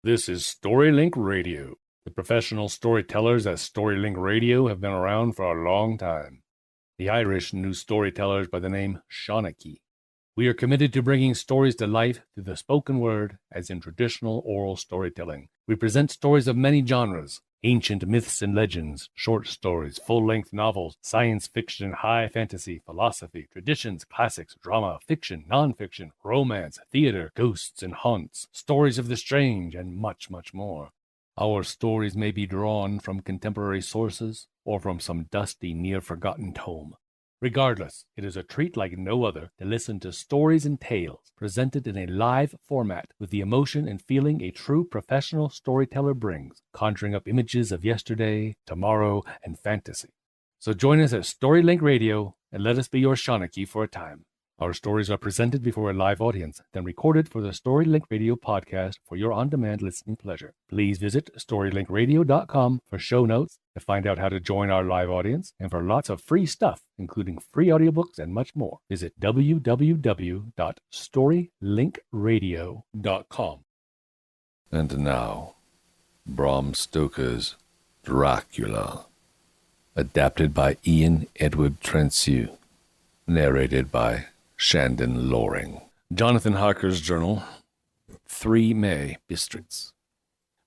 This is StoryLink Radio. The professional storytellers at StoryLink Radio have been around for a long time. The Irish knew storytellers by the name Shawnee. We are committed to bringing stories to life through the spoken word, as in traditional oral storytelling. We present stories of many genres: ancient myths and legends, short stories, full-length novels, science fiction, high fantasy, philosophy, traditions, classics, drama, fiction, non-fiction, romance, theater, ghosts and haunts, stories of the strange, and much, much more. Our stories may be drawn from contemporary sources or from some dusty, near-forgotten tome. Regardless, it is a treat like no other to listen to stories and tales presented in a live format with the emotion and feeling a true professional storyteller brings, conjuring up images of yesterday, tomorrow, and fantasy. So join us at StoryLink Radio and let us be your Shawnee for a time. Our stories are presented before a live audience, then recorded for the StoryLink Radio podcast for your on-demand listening pleasure. Please visit StoryLinkRadio.com for show notes, to find out how to join our live audience, and for lots of free stuff, including free audiobooks and much more. Visit www.storylinkradio.com. And now, Bram Stoker's Dracula, adapted by Edward Transue, narrated by Shandon Loring. Jonathan Harker's journal, 3 May, Bistritz.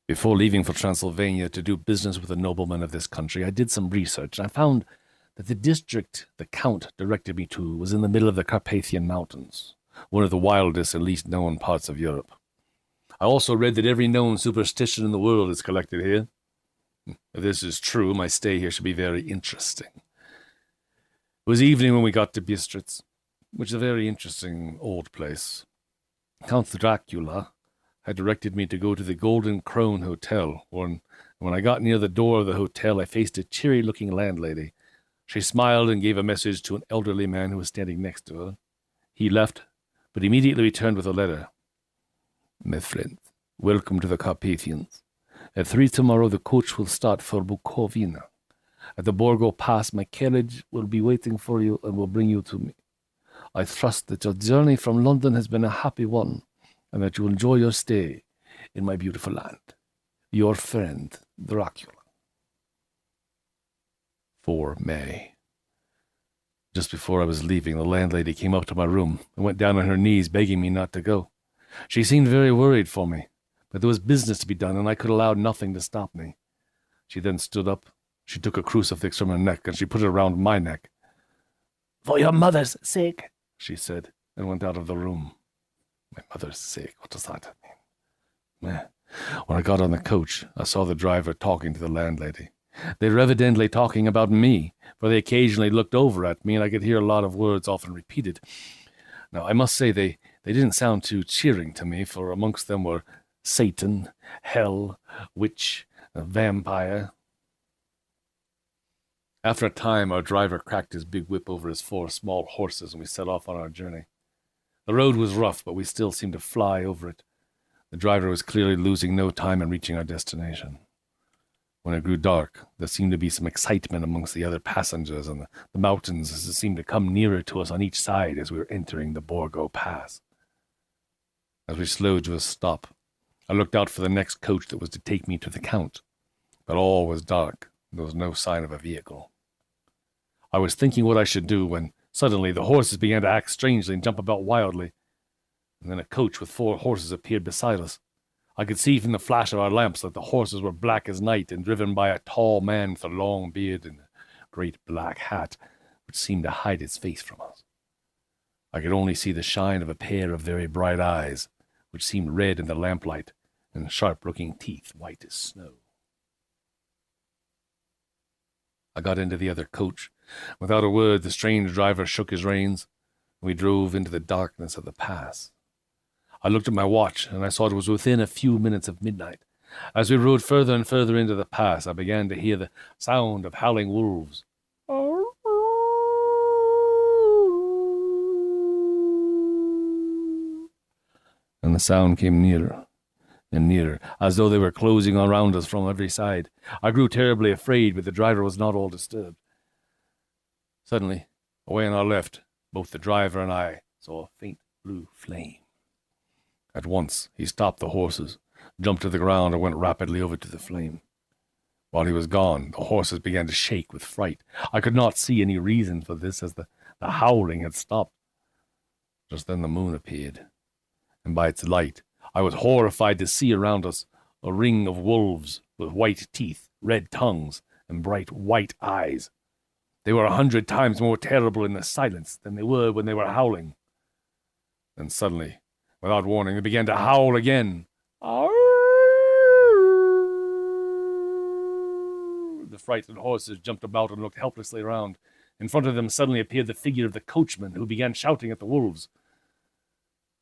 Before leaving for Transylvania to do business with a nobleman of this country, I did some research, and I found that the district the Count directed me to was in the middle of the Carpathian Mountains, one of the wildest and least known parts of Europe. I also read that every known superstition in the world is collected here. If this is true, my stay here should be very interesting. It was evening when we got to Bistritz, which is a very interesting old place. Count Dracula had directed me to go to the Golden Crone Hotel. When I got near the door of the hotel, I faced a cheery-looking landlady. She smiled and gave a message to an elderly man who was standing next to her. He left, but immediately returned with a letter. My friend, welcome to the Carpathians. At 3 tomorrow, the coach will start for Bukovina. At the Borgo Pass, my carriage will be waiting for you and will bring you to me. I trust that your journey from London has been a happy one, and that you enjoy your stay in my beautiful land. Your friend, Dracula. 4 May. Just before I was leaving, the landlady came up to my room and went down on her knees, begging me not to go. She seemed very worried for me, but there was business to be done, and I could allow nothing to stop me. She then stood up. She took a crucifix from her neck, and she put it around my neck. For your mother's sake, she said, and went out of the room. My mother's sake, what does that mean? When I got on the coach, I saw the driver talking to the landlady. They were evidently talking about me, for they occasionally looked over at me, and I could hear a lot of words often repeated. Now, I must say they didn't sound too cheering to me, for amongst them were Satan, hell, witch, vampire. After a time, our driver cracked his big whip over his 4 small horses, and we set off on our journey. The road was rough, but we still seemed to fly over it. The driver was clearly losing no time in reaching our destination. When it grew dark, there seemed to be some excitement amongst the other passengers, and the mountains seemed to come nearer to us on each side as we were entering the Borgo Pass. As we slowed to a stop, I looked out for the next coach that was to take me to the Count, but all was dark, and there was no sign of a vehicle. I was thinking what I should do when suddenly the horses began to act strangely and jump about wildly, and then a coach with 4 horses appeared beside us. I could see from the flash of our lamps that the horses were black as night and driven by a tall man with a long beard and a great black hat, which seemed to hide his face from us. I could only see the shine of a pair of very bright eyes, which seemed red in the lamplight, and sharp-looking teeth white as snow. I got into the other coach. Without a word, the strange driver shook his reins, and we drove into the darkness of the pass. I looked at my watch, and I saw it was within a few minutes of midnight. As we rode further and further into the pass, I began to hear the sound of howling wolves. And the sound came nearer and nearer, as though they were closing around us from every side. I grew terribly afraid, but the driver was not all disturbed. Suddenly, away on our left, both the driver and I saw a faint blue flame. At once, he stopped the horses, jumped to the ground and went rapidly over to the flame. While he was gone, the horses began to shake with fright. I could not see any reason for this, as the howling had stopped. Just then the moon appeared, and by its light I was horrified to see around us a ring of wolves with white teeth, red tongues, and bright white eyes. They were 100 times more terrible in the silence than they were when they were howling. Then suddenly, without warning, they began to howl again. The frightened horses jumped about and looked helplessly around. In front of them suddenly appeared the figure of the coachman, who began shouting at the wolves.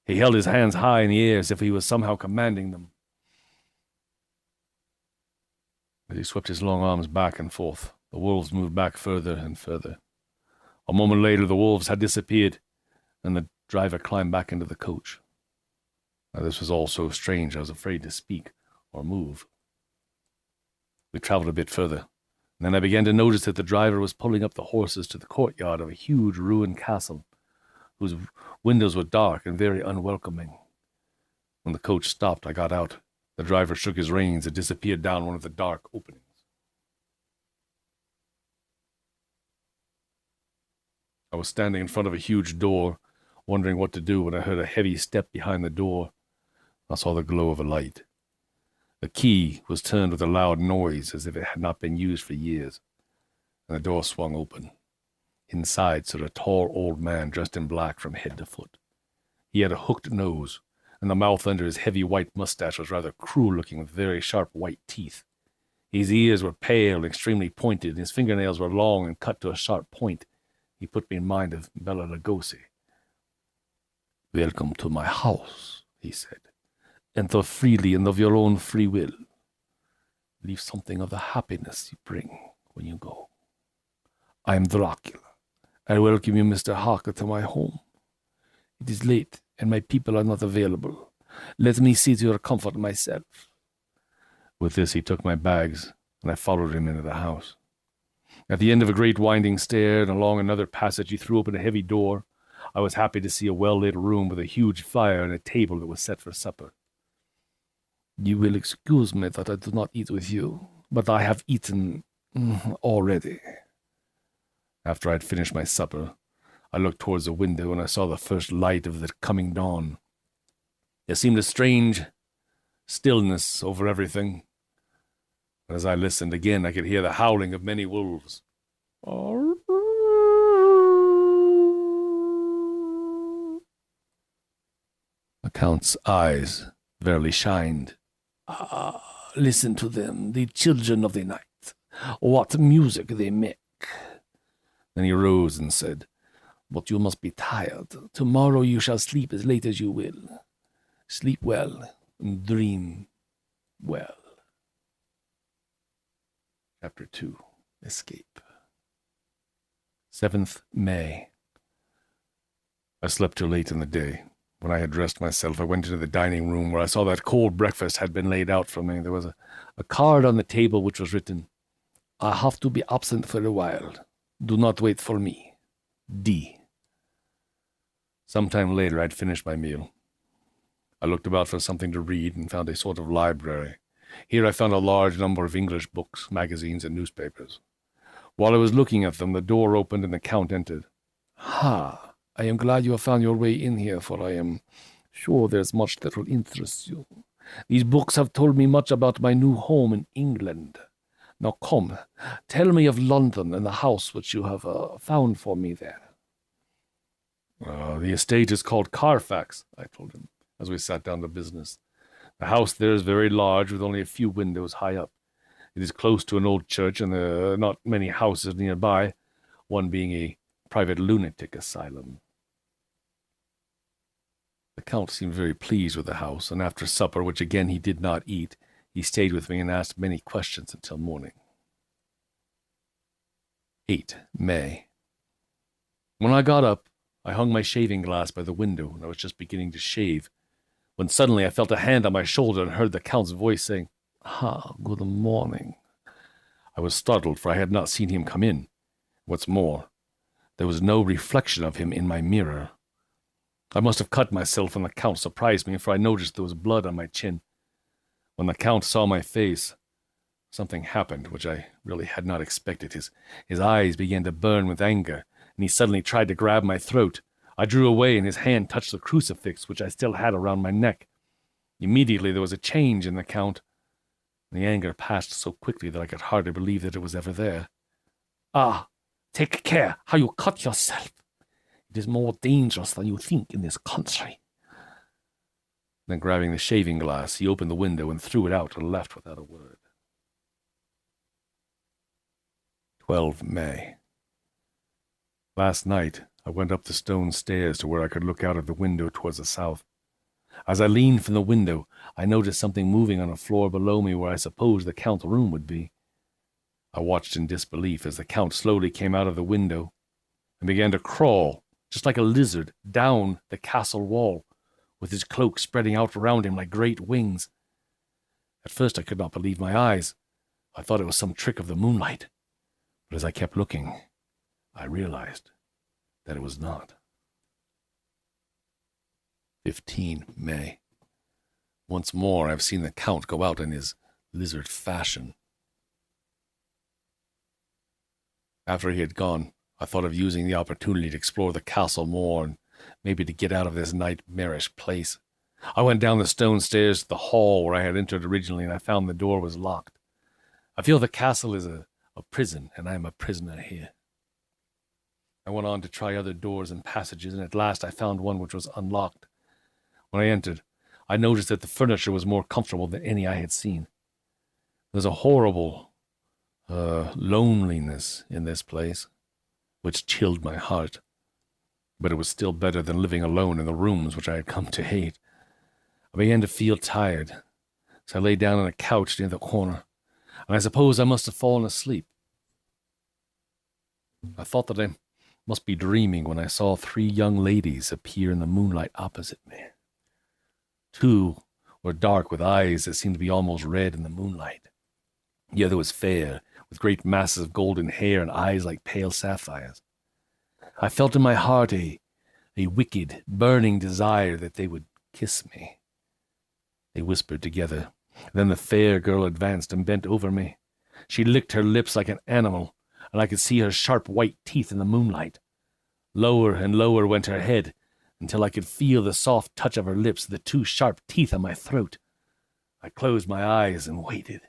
He held his hands high in the air as if he was somehow commanding them. As he swept his long arms back and forth, the wolves moved back further and further. A moment later, the wolves had disappeared, and the driver climbed back into the coach. Now, this was all so strange I was afraid to speak or move. We traveled a bit further, and then I began to notice that the driver was pulling up the horses to the courtyard of a huge ruined castle, whose windows were dark and very unwelcoming. When the coach stopped, I got out. The driver shook his reins and disappeared down one of the dark openings. I was standing in front of a huge door, wondering what to do, when I heard a heavy step behind the door. I saw the glow of a light. The key was turned with a loud noise, as if it had not been used for years, and the door swung open. Inside stood a tall old man dressed in black from head to foot. He had a hooked nose, and the mouth under his heavy white mustache was rather cruel-looking, with very sharp white teeth. His ears were pale and extremely pointed, and his fingernails were long and cut to a sharp point. He put me in mind of Bela Lugosi. "Welcome to my house," he said. "Enter freely and of your own free will. Leave something of the happiness you bring when you go. I am Dracula. I welcome you, Mr. Harker, to my home. It is late, and my people are not available. Let me see to your comfort myself." With this, he took my bags, and I followed him into the house. At the end of a great winding stair and along another passage, he threw open a heavy door. I was happy to see a well-lit room with a huge fire and a table that was set for supper. "You will excuse me that I do not eat with you, but I have eaten already." After I had finished my supper, I looked towards the window, and I saw the first light of the coming dawn. There seemed a strange stillness over everything. But as I listened again, I could hear the howling of many wolves. The Count's eyes fairly shined. Listen to them, the children of the night. What music they make." Then he rose and said, "But you must be tired. Tomorrow you shall sleep as late as you will. Sleep well and dream well." Chapter 2. Escape. 7th May. I slept till late in the day. When I had dressed myself, I went into the dining room, where I saw that cold breakfast had been laid out for me. There was a card on the table which was written, "I have to be absent for a while. Do not wait for me. D." Some time later, I'd finished my meal. I looked about for something to read and found a sort of library. Here I found a large number of English books, magazines, and newspapers. While I was looking at them, the door opened and the Count entered. "Ha! I am glad you have found your way in here, for I am sure there's much that will interest you. These books have told me much about my new home in England. Now come, tell me of London and the house which you have found for me there." "The estate is called Carfax," I told him, as we sat down to business. "The house there is very large, with only a few windows high up. It is close to an old church, and there are not many houses nearby, one being a private lunatic asylum." The Count seemed very pleased with the house, and after supper, which again he did not eat, he stayed with me and asked many questions until morning. 8 May. When I got up, I hung my shaving glass by the window, and I was just beginning to shave, when suddenly I felt a hand on my shoulder and heard the Count's voice saying, "Good morning." I was startled, for I had not seen him come in. What's more, there was no reflection of him in my mirror. I must have cut myself, and the Count surprised me, for I noticed there was blood on my chin. When the Count saw my face, something happened which I really had not expected. His eyes began to burn with anger, and he suddenly tried to grab my throat. I drew away, and his hand touched the crucifix which I still had around my neck. Immediately there was a change in the Count. The anger passed so quickly that I could hardly believe that it was ever there. "Ah, take care how you cut yourself. It is more dangerous than you think in this country." Then grabbing the shaving glass, he opened the window and threw it out and left without a word. 12 May. Last night, I went up the stone stairs to where I could look out of the window towards the south. As I leaned from the window, I noticed something moving on the floor below me where I supposed the Count's room would be. I watched in disbelief as the Count slowly came out of the window and began to crawl, just like a lizard, down the castle wall, with his cloak spreading out around him like great wings. At first I could not believe my eyes. I thought it was some trick of the moonlight. But as I kept looking, I realized that it was not. 15 May. Once more I've seen the Count go out in his lizard fashion. After he had gone, I thought of using the opportunity to explore the castle more and maybe to get out of this nightmarish place. I went down the stone stairs to the hall where I had entered originally, and I found the door was locked. I feel the castle is a prison, and I am a prisoner here. I went on to try other doors and passages, and at last I found one which was unlocked. When I entered, I noticed that the furniture was more comfortable than any I had seen. There was a horrible loneliness in this place, which chilled my heart. But it was still better than living alone in the rooms which I had come to hate. I began to feel tired, so I lay down on a couch near the corner, and I suppose I must have fallen asleep. I thought that I must be dreaming when I saw 3 young ladies appear in the moonlight opposite me. 2 were dark with eyes that seemed to be almost red in the moonlight. The other was fair, with great masses of golden hair and eyes like pale sapphires. I felt in my heart a wicked, burning desire that they would kiss me. They whispered together. Then the fair girl advanced and bent over me. She licked her lips like an animal, and I could see her sharp white teeth in the moonlight. Lower and lower went her head, until I could feel the soft touch of her lips, the 2 sharp teeth on my throat. I closed my eyes and waited.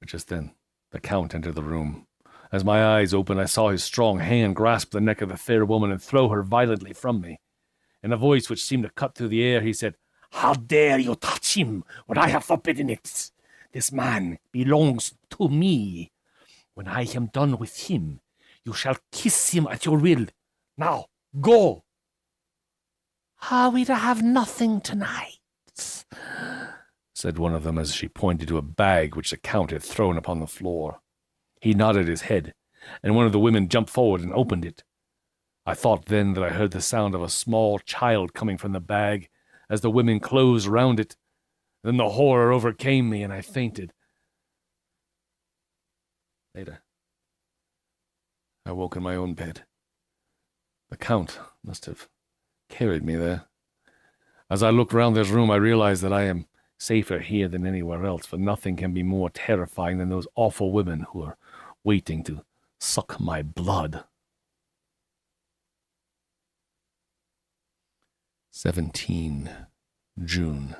But just then, the Count entered the room. As my eyes opened, I saw his strong hand grasp the neck of the fair woman and throw her violently from me. In a voice which seemed to cut through the air, he said, "How dare you touch him when I have forbidden it? This man belongs to me. When I am done with him, you shall kiss him at your will. Now, go." "Are we to have nothing tonight?" said one of them as she pointed to a bag which the Count had thrown upon the floor. He nodded his head, and one of the women jumped forward and opened it. I thought then that I heard the sound of a small child coming from the bag as the women closed round it. Then the horror overcame me, and I fainted. Later, I woke in my own bed. The Count must have carried me there. As I looked round this room, I realized that I am safer here than anywhere else, for nothing can be more terrifying than those awful women who are waiting to suck my blood. 17 June.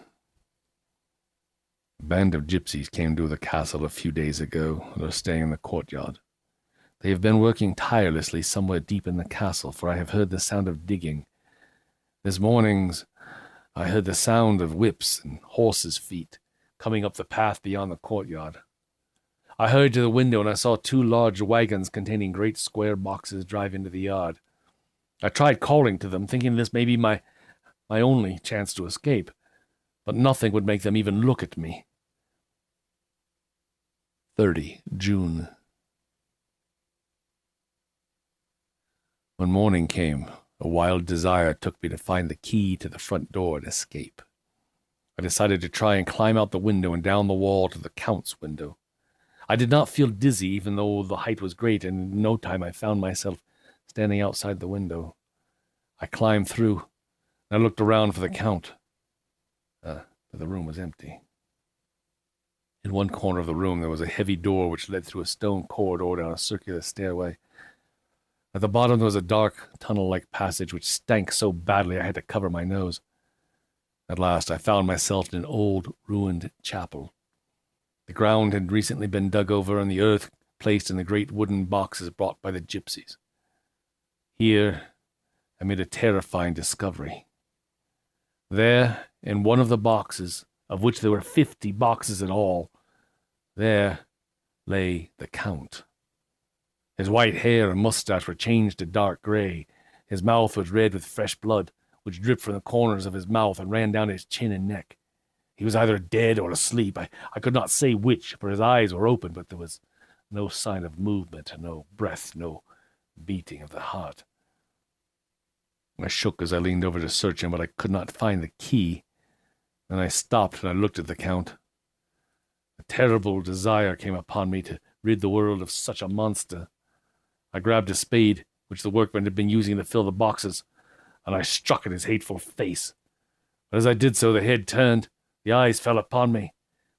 A band of gypsies came to the castle a few days ago and are staying in the courtyard. They have been working tirelessly somewhere deep in the castle, for I have heard the sound of digging. This morning I heard the sound of whips and horses' feet coming up the path beyond the courtyard. I hurried to the window, and I saw 2 large wagons containing great square boxes drive into the yard. I tried calling to them, thinking this may be my only chance to escape, but nothing would make them even look at me. 30 June. When morning came, a wild desire took me to find the key to the front door and escape. I decided to try and climb out the window and down the wall to the Count's window. I did not feel dizzy, even though the height was great, and in no time I found myself standing outside the window. I climbed through, and I looked around for the Count. but the room was empty. In one corner of the room there was a heavy door which led through a stone corridor down a circular stairway. At the bottom there was a dark, tunnel-like passage which stank so badly I had to cover my nose. At last I found myself in an old, ruined chapel. The ground had recently been dug over and the earth placed in the great wooden boxes brought by the gypsies. Here I made a terrifying discovery. There, in one of the boxes, of which there were 50 boxes in all, there lay the Count. His white hair and mustache were changed to dark grey. His mouth was red with fresh blood, which dripped from the corners of his mouth and ran down his chin and neck. He was either dead or asleep. I could not say which, for his eyes were open, but there was no sign of movement, no breath, no beating of the heart. I shook as I leaned over to search him, but I could not find the key. Then I stopped and I looked at the Count. A terrible desire came upon me to rid the world of such a monster. I grabbed a spade, which the workmen had been using to fill the boxes, and I struck at his hateful face. But as I did so, the head turned, the eyes fell upon me.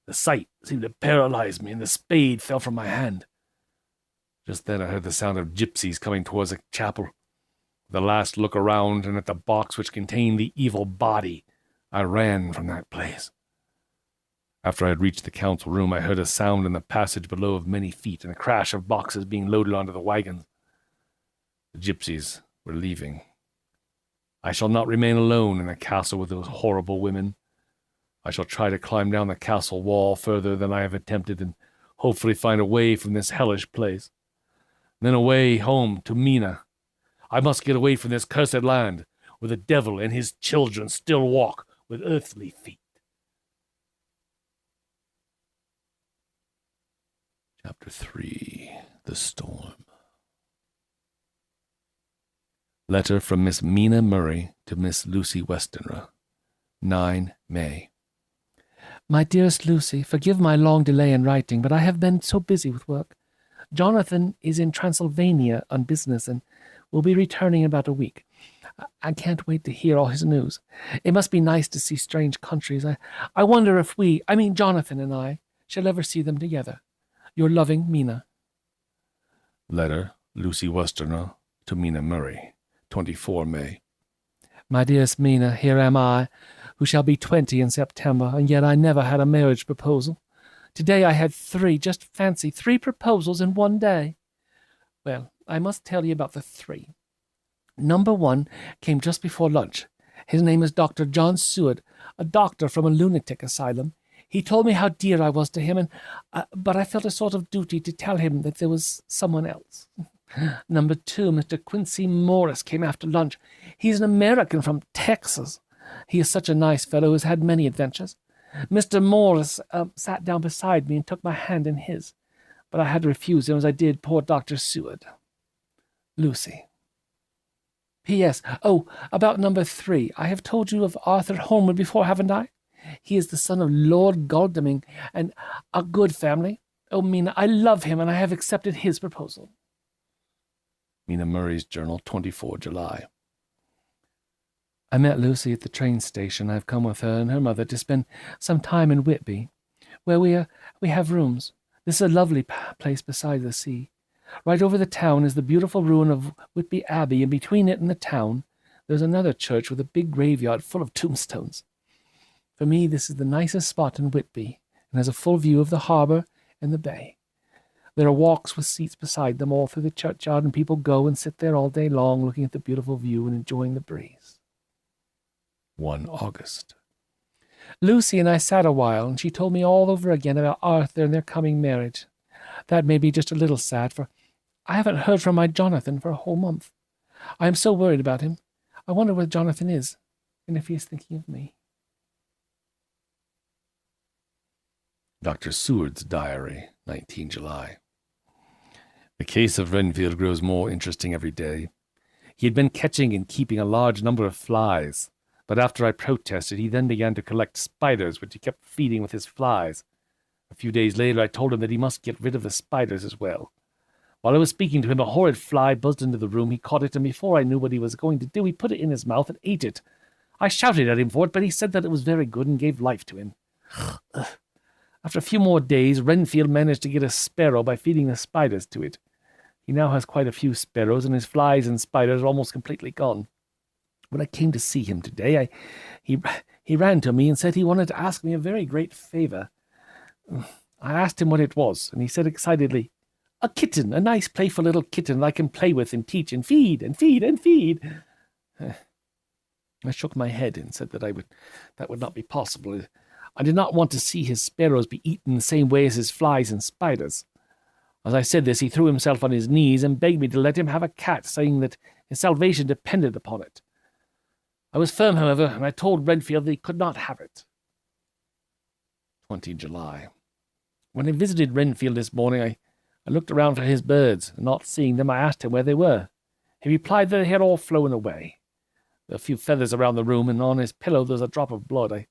The sight seemed to paralyze me, and the spade fell from my hand. Just then I heard the sound of gypsies coming towards the chapel. With a last look around and at the box which contained the evil body, I ran from that place. After I had reached the Count's room, I heard a sound in the passage below of many feet and a crash of boxes being loaded onto the wagons. The gypsies were leaving. I shall not remain alone in the castle with those horrible women. I shall try to climb down the castle wall further than I have attempted and hopefully find a way from this hellish place. Then away home to Mina. I must get away from this cursed land where the devil and his children still walk with earthly feet. Chapter 3. The Storm. Letter from Miss Mina Murray to Miss Lucy Westenra. 9 May. My dearest Lucy, forgive my long delay in writing, but I have been so busy with work. Jonathan is in Transylvania on business and will be returning in about a week. I can't wait to hear all his news. It must be nice to see strange countries. I wonder if Jonathan and I, shall ever see them together. Your loving Mina. Letter, Lucy Westenra to Mina Murray, 24 May. My dearest Mina, here am I, who shall be 20 in September, and yet I never had a marriage proposal. Today I had 3, just fancy, 3 proposals in one day. Well, I must tell you about the 3. Number 1 came just before lunch. His name is Dr. John Seward, a doctor from a lunatic asylum. He told me how dear I was to him, but I felt a sort of duty to tell him that there was someone else. Number 2, Mr. Quincy Morris, came after lunch. He's an American from Texas. He is such a nice fellow who has had many adventures. Mr. Morris sat down beside me and took my hand in his, but I had to refuse him as I did poor Dr. Seward. Lucy. P.S. Oh, about number 3. I have told you of Arthur Holmwood before, haven't I? He is the son of Lord Godalming, and a good family. Oh, Mina, I love him, and I have accepted his proposal. Mina Murray's Journal, 24 July. I met Lucy at the train station. I have come with her and her mother to spend some time in Whitby, where we have rooms. This is a lovely place beside the sea. Right over the town is the beautiful ruin of Whitby Abbey, and between it and the town there's another church with a big graveyard full of tombstones. For me, this is the nicest spot in Whitby, and has a full view of the harbour and the bay. There are walks with seats beside them all through the churchyard, and people go and sit there all day long looking at the beautiful view and enjoying the breeze. 1 August. Lucy and I sat a while, and she told me all over again about Arthur and their coming marriage. That made me just a little sad, for I haven't heard from my Jonathan for a whole month. I am so worried about him. I wonder where Jonathan is, and if he is thinking of me. Dr. Seward's Diary, 19 July. The case of Renfield grows more interesting every day. He had been catching and keeping a large number of flies, but after I protested, he then began to collect spiders, which he kept feeding with his flies. A few days later, I told him that he must get rid of the spiders as well. While I was speaking to him, a horrid fly buzzed into the room. He caught it, and before I knew what he was going to do, he put it in his mouth and ate it. I shouted at him for it, but he said that it was very good and gave life to him. After a few more days, Renfield managed to get a sparrow by feeding the spiders to it. He now has quite a few sparrows, and his flies and spiders are almost completely gone. When I came to see him today, he ran to me and said he wanted to ask me a very great favor. I asked him what it was, and he said excitedly, "A kitten, a nice playful little kitten that I can play with and teach and feed and feed and feed." I shook my head and said that would not be possible. I did not want to see his sparrows be eaten the same way as his flies and spiders. As I said this, he threw himself on his knees and begged me to let him have a cat, saying that his salvation depended upon it. I was firm, however, and I told Renfield that he could not have it. 20 July. When I visited Renfield this morning, I looked around for his birds, and not seeing them, I asked him where they were. He replied that they had all flown away. There were a few feathers around the room, and on his pillow there was a drop of blood.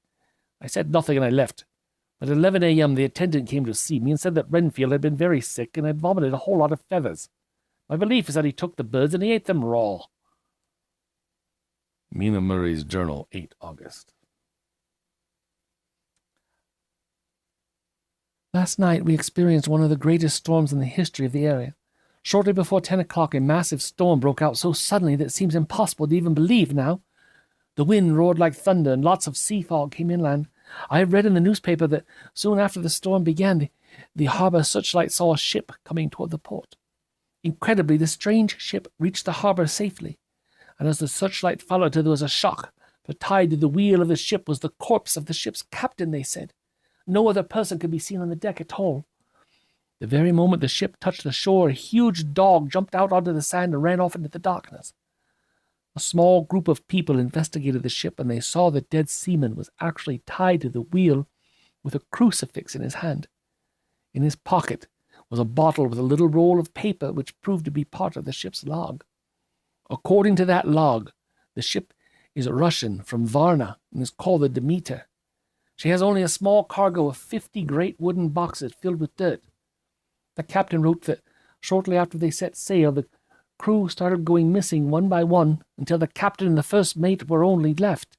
I said nothing, and I left. At 11 a.m., the attendant came to see me and said that Renfield had been very sick and had vomited a whole lot of feathers. My belief is that he took the birds and he ate them raw. Mina Murray's Journal, 8 August. Last night we experienced one of the greatest storms in the history of the area. Shortly before 10 o'clock, a massive storm broke out so suddenly that it seems impossible to even believe now. The wind roared like thunder, and lots of sea fog came inland. I have read in the newspaper that soon after the storm began, the harbour searchlight saw a ship coming toward the port. Incredibly, the strange ship reached the harbour safely, and as the searchlight followed her, there was a shock, for tied to the wheel of the ship was the corpse of the ship's captain, they said. No other person could be seen on the deck at all. The very moment the ship touched the shore, a huge dog jumped out onto the sand and ran off into the darkness. A small group of people investigated the ship, and they saw the dead seaman was actually tied to the wheel with a crucifix in his hand. In his pocket was a bottle with a little roll of paper which proved to be part of the ship's log. According to that log, the ship is Russian from Varna and is called the Demeter. She has only a small cargo of 50 great wooden boxes filled with dirt. The captain wrote that shortly after they set sail, the crew started going missing one by one until the captain and the first mate were only left.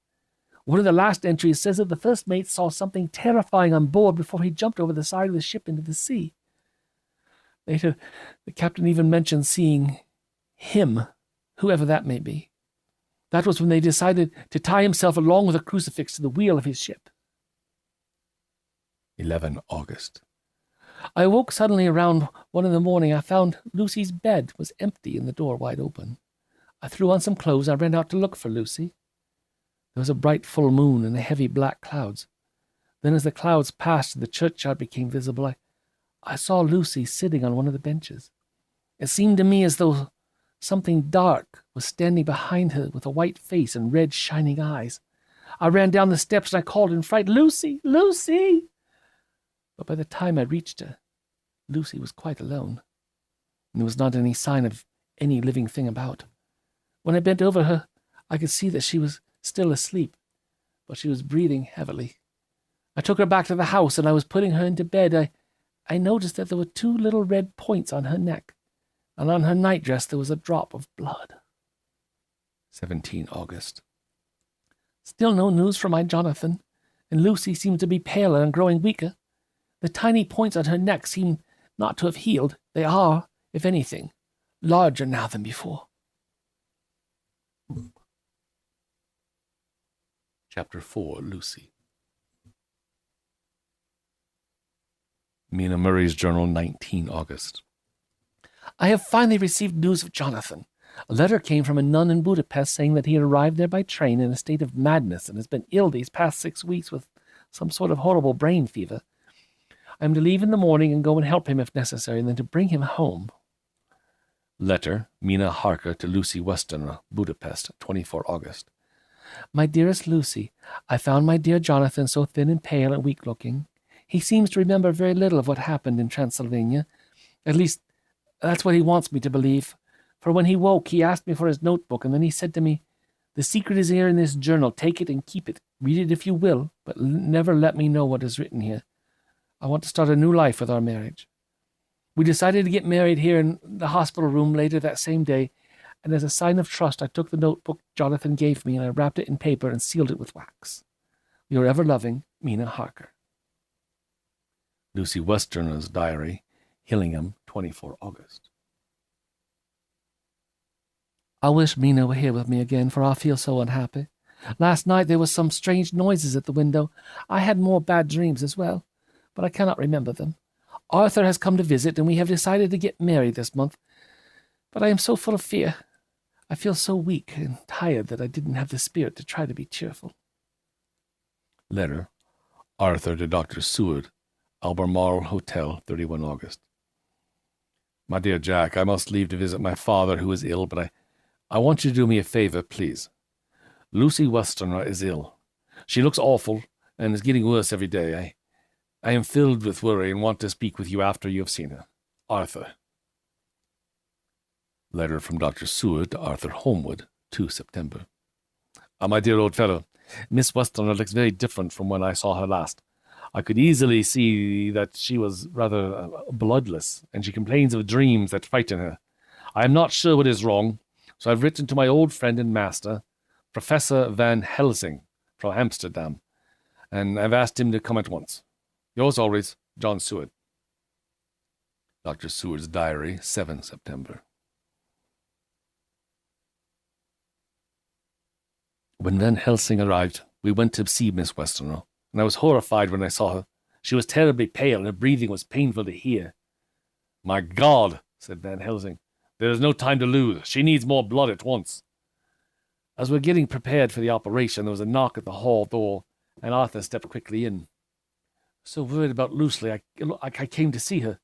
One of the last entries says that the first mate saw something terrifying on board before he jumped over the side of the ship into the sea. Later, the captain even mentioned seeing him, whoever that may be. That was when they decided to tie himself along with a crucifix to the wheel of his ship. 11 August. I awoke suddenly around 1 in the morning. I found Lucy's bed was empty and the door wide open. I threw on some clothes and I ran out to look for Lucy. There was a bright full moon and heavy black clouds. Then as the clouds passed and the churchyard became visible, I saw Lucy sitting on one of the benches. It seemed to me as though something dark was standing behind her with a white face and red shining eyes. I ran down the steps and I called in fright, "Lucy! Lucy!" But by the time I reached her, Lucy was quite alone, and there was not any sign of any living thing about. When I bent over her, I could see that she was still asleep, but she was breathing heavily. I took her back to the house, and I was putting her into bed. I noticed that there were 2 little red points on her neck, and on her nightdress there was a drop of blood. 17 August. Still no news from my Jonathan, and Lucy seemed to be paler and growing weaker. The tiny points on her neck seem not to have healed. They are, if anything, larger now than before. Chapter 4, Lucy. Mina Murray's Journal, 19 August. I have finally received news of Jonathan. A letter came from a nun in Budapest saying that he had arrived there by train in a state of madness and has been ill these past 6 weeks with some sort of horrible brain fever. I am to leave in the morning and go and help him if necessary, and then to bring him home. Letter, Mina Harker to Lucy Westerner, Budapest, 24 August. My dearest Lucy, I found my dear Jonathan so thin and pale and weak-looking. He seems to remember very little of what happened in Transylvania. At least, that's what he wants me to believe. For when he woke, he asked me for his notebook, and then he said to me, "The secret is here in this journal. Take it and keep it. Read it if you will, but never let me know what is written here. I want to start a new life with our marriage." We decided to get married here in the hospital room later that same day, and as a sign of trust I took the notebook Jonathan gave me and I wrapped it in paper and sealed it with wax. Your ever-loving Mina Harker. Lucy Westerner's diary, Hillingham, 24 August. I wish Mina were here with me again, for I feel so unhappy. Last night there were some strange noises at the window. I had more bad dreams as well, but I cannot remember them. Arthur has come to visit, and we have decided to get married this month. But I am so full of fear. I feel so weak and tired that I didn't have the spirit to try to be cheerful. Letter, Arthur to Dr. Seward, Albemarle Hotel, 31 August. My dear Jack, I must leave to visit my father, who is ill, but I want you to do me a favor, please. Lucy Westerner is ill. She looks awful and is getting worse every day. I am filled with worry and want to speak with you after you have seen her. Arthur. Letter from Dr. Seward to Arthur Holmwood, 2 September. My dear old fellow, Miss Westerner looks very different from when I saw her last. I could easily see that she was rather bloodless, and she complains of dreams that frighten her. I am not sure what is wrong, so I've written to my old friend and master, Professor Van Helsing, from Amsterdam, and I've asked him to come at once. Yours always, John Seward. Dr. Seward's diary, 7 September. When Van Helsing arrived, we went to see Miss Westerner, and I was horrified when I saw her. She was terribly pale, and her breathing was painful to hear. My God, said Van Helsing, there is no time to lose. She needs more blood at once. As we were getting prepared for the operation, there was a knock at the hall door, and Arthur stepped quickly in. So worried about Lucy, I came to see her.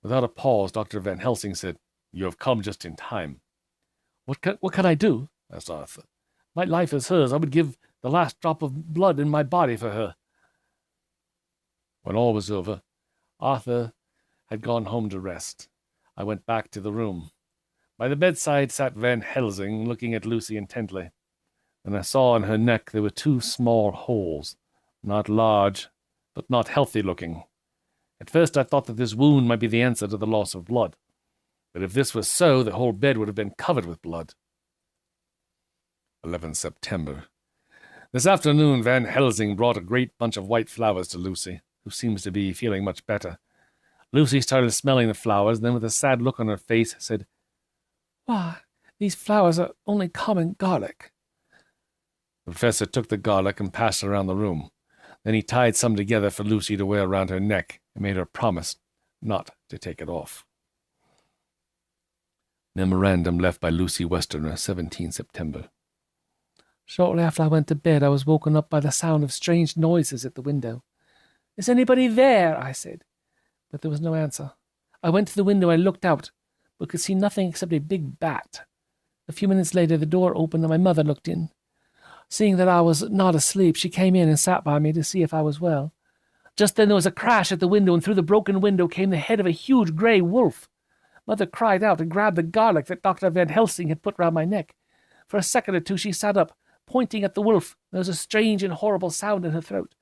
Without a pause, Dr. Van Helsing said, You have come just in time. What can I do? Asked Arthur. My life is hers. I would give the last drop of blood in my body for her. When all was over, Arthur had gone home to rest. I went back to the room. By the bedside sat Van Helsing, looking at Lucy intently, and I saw on her neck there were 2 small holes, not large, but not healthy-looking. At first I thought that this wound might be the answer to the loss of blood, but if this was so, the whole bed would have been covered with blood. 11 September. This afternoon Van Helsing brought a great bunch of white flowers to Lucy, who seems to be feeling much better. Lucy started smelling the flowers, then with a sad look on her face said, Why, these flowers are only common garlic. The professor took the garlic and passed it around the room. Then he tied some together for Lucy to wear around her neck and made her promise not to take it off. Memorandum left by Lucy Westerner, 17 September. Shortly after I went to bed, I was woken up by the sound of strange noises at the window. Is anybody there? I said, but there was no answer. I went to the window and looked out, but could see nothing except a big bat. A few minutes later, the door opened and my mother looked in. Seeing that I was not asleep, she came in and sat by me to see if I was well. Just then there was a crash at the window, and through the broken window came the head of a huge grey wolf. Mother cried out and grabbed the garlic that Dr. Van Helsing had put round my neck. For a second or two she sat up, pointing at the wolf. There was a strange and horrible sound in her throat.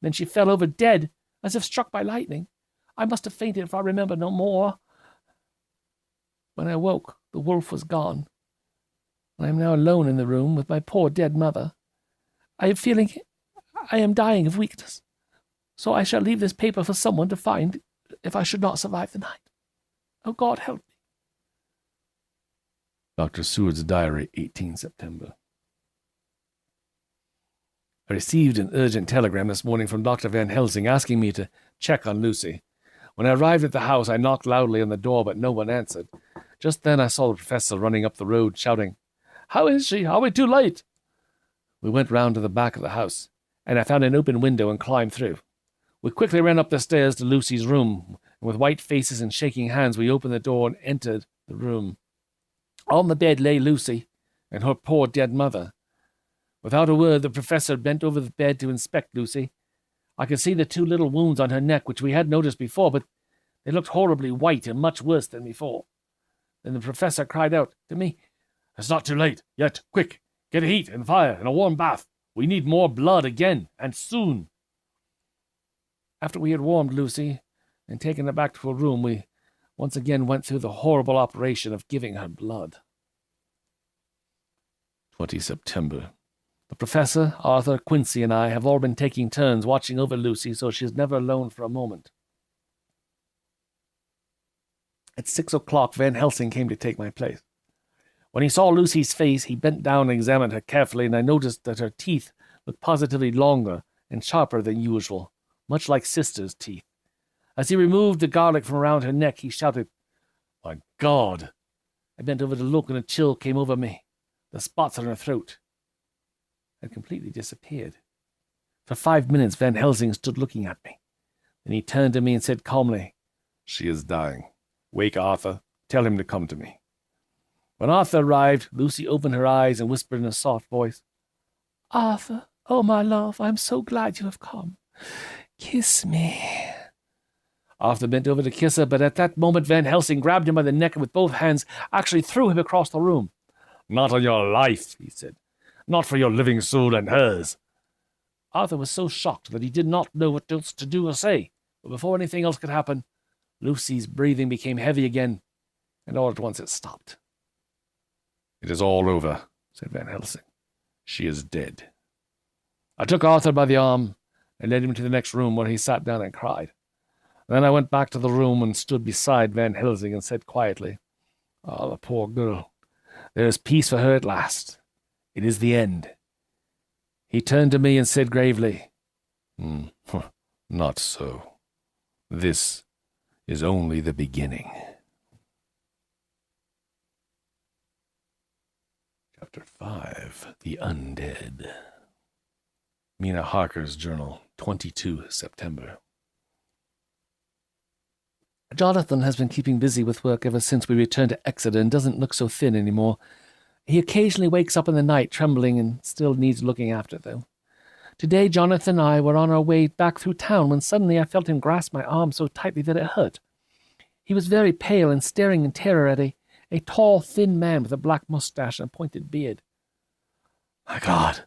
Then she fell over dead, as if struck by lightning. I must have fainted, if I remember no more. When I woke, the wolf was gone. I am now alone in the room with my poor dead mother. I am feeling I am dying of weakness, so I shall leave this paper for someone to find if I should not survive the night. Oh, God, help me. Dr. Seward's diary, 18 September. I received an urgent telegram this morning from Dr. Van Helsing asking me to check on Lucy. When I arrived at the house, I knocked loudly on the door, but no one answered. Just then I saw the professor running up the road, shouting, How is she? Are we too late? We went round to the back of the house, and I found an open window and climbed through. We quickly ran up the stairs to Lucy's room, and with white faces and shaking hands we opened the door and entered the room. On the bed lay Lucy and her poor dead mother. Without a word, the professor bent over the bed to inspect Lucy. I could see the 2 little wounds on her neck, which we had noticed before, but they looked horribly white and much worse than before. Then the professor cried out to me, It's not too late yet. Quick, get a heat and fire and a warm bath. We need more blood again, and soon. After we had warmed Lucy and taken her back to her room, we once again went through the horrible operation of giving her blood. 20 September. The professor, Arthur, Quincy, and I have all been taking turns watching over Lucy so she's never alone for a moment. At 6 o'clock, Van Helsing came to take my place. When he saw Lucy's face, he bent down and examined her carefully, and I noticed that her teeth looked positively longer and sharper than usual, much like sister's teeth. As he removed the garlic from around her neck, he shouted, "My God!" I bent over to look, and a chill came over me. The spots on her throat had completely disappeared. For 5 minutes, Van Helsing stood looking at me. Then he turned to me and said calmly, "She is dying. Wake Arthur. Tell him to come to me." When Arthur arrived, Lucy opened her eyes and whispered in a soft voice, "Arthur, oh my love, I am so glad you have come. Kiss me." Arthur bent over to kiss her, but at that moment Van Helsing grabbed him by the neck and with both hands actually threw him across the room. "Not on your life," he said. "Not for your living soul and hers." Arthur was so shocked that he did not know what else to do or say, but before anything else could happen, Lucy's breathing became heavy again, and all at once it stopped. "It is all over," said Van Helsing. "She is dead." I took Arthur by the arm and led him to the next room, where he sat down and cried. Then I went back to the room and stood beside Van Helsing and said quietly, "Ah, the poor girl. There is peace for her at last. It is the end." He turned to me and said gravely, "Not so. This is only the beginning." Chapter 5. The Undead. Mina Harker's Journal, 22 September. Jonathan has been keeping busy with work ever since we returned to Exeter and doesn't look so thin anymore. He occasionally wakes up in the night trembling and still needs looking after, though. Today, Jonathan and I were on our way back through town when suddenly I felt him grasp my arm so tightly that it hurt. He was very pale and staring in terror at a tall, thin man with a black mustache and a pointed beard. "My God,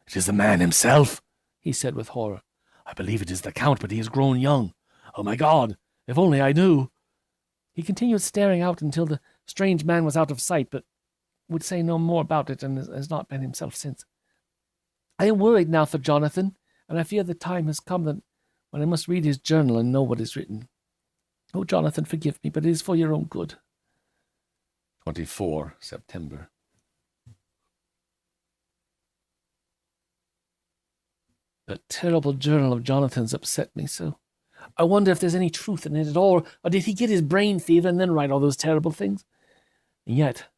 it is the man himself," he said with horror. "I believe it is the Count, but he has grown young. Oh, my God, if only I knew." He continued staring out until the strange man was out of sight, but would say no more about it and has not been himself since. I am worried now for Jonathan, and I fear the time has come when I must read his journal and know what is written. Oh, Jonathan, forgive me, but it is for your own good. 24 September. That terrible journal of Jonathan's upset me so. I wonder if there's any truth in it at all, or did he get his brain fever and then write all those terrible things? And yet,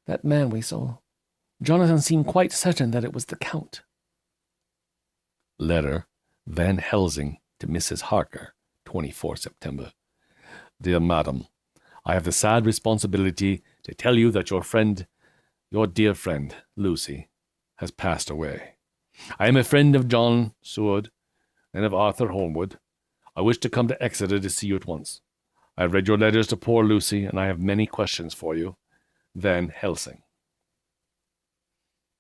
that man we saw, Jonathan seemed quite certain that it was the Count. Letter, Van Helsing to Mrs. Harker, 24 September. Dear Madam, I have the sad responsibility to tell you that your dear friend, Lucy, has passed away. I am a friend of John Seward and of Arthur Holmwood. I wish to come to Exeter to see you at once. I have read your letters to poor Lucy, and I have many questions for you. Van Helsing.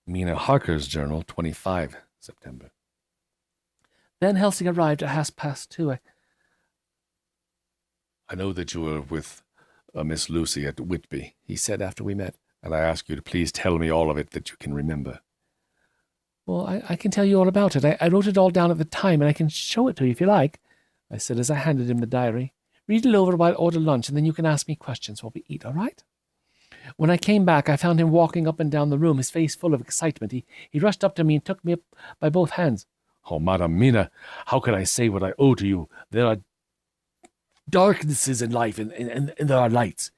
Mina Harker's Journal, 25 September. Van Helsing arrived at 2:30. I know that you were with Miss Lucy at Whitby, he said after we met, and I ask you to please tell me all of it that you can remember. Well, I can tell you all about it. I wrote it all down at the time, and I can show it to you if you like, I said as I handed him the diary. Read it over while I order lunch, and then you can ask me questions while we eat, all right? When I came back, I found him walking up and down the room, his face full of excitement. He rushed up to me and took me up by both hands. Oh, Madam Mina, how can I say what I owe to you? There are darknesses in life, and there are lights.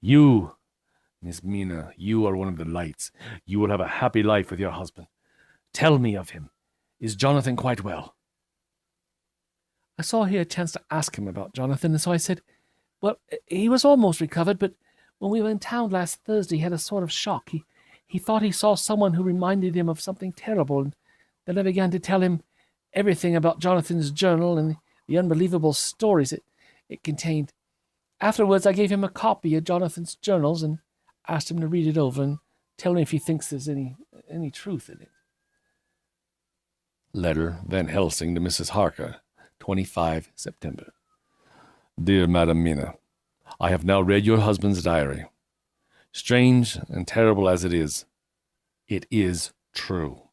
You, Miss Mina, you are one of the lights. You will have a happy life with your husband. Tell me of him. Is Jonathan quite well? I saw he had a chance to ask him about Jonathan, and so I said, well, he was almost recovered, but when we were in town last Thursday, he had a sort of shock. He thought he saw someone who reminded him of something terrible, and then I began to tell him everything about Jonathan's journal and the unbelievable stories it contained. Afterwards, I gave him a copy of Jonathan's journals and asked him to read it over and tell me if he thinks there's any truth in it. Letter, Van Helsing to Mrs. Harker, 25 September. Dear Madam Mina, I have now read your husband's diary. Strange and terrible as it is It is true.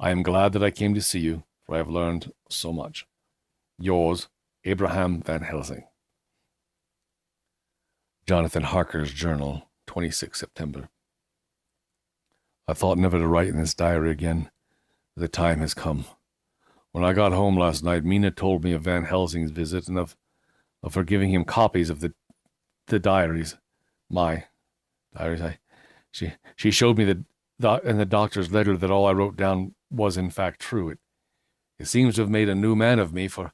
I am glad that I came to see you, for I have learned so much. Yours, Abraham Van Helsing. Jonathan Harker's Journal, 26 September. I thought never to write in this diary again. The time has come. When I got home last night, Mina told me of Van Helsing's visit and of her giving him copies of the diaries. My diaries. She showed me in the doctor's letter that all I wrote down was in fact true. It seems to have made a new man of me, for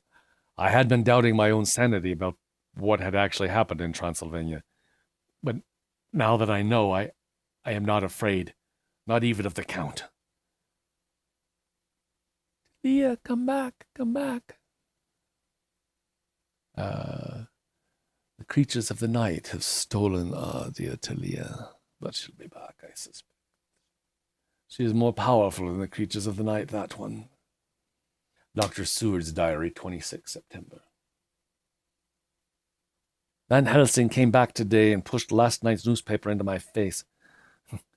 I had been doubting my own sanity about what had actually happened in Transylvania. But now that I know, I am not afraid, not even of the Count. Leah, come back, come back. The creatures of the night have stolen our dear Talia, but she'll be back, I suspect. She is more powerful than the creatures of the night, that one. Dr. Seward's Diary, 26 September. Van Helsing came back today and pushed last night's newspaper into my face.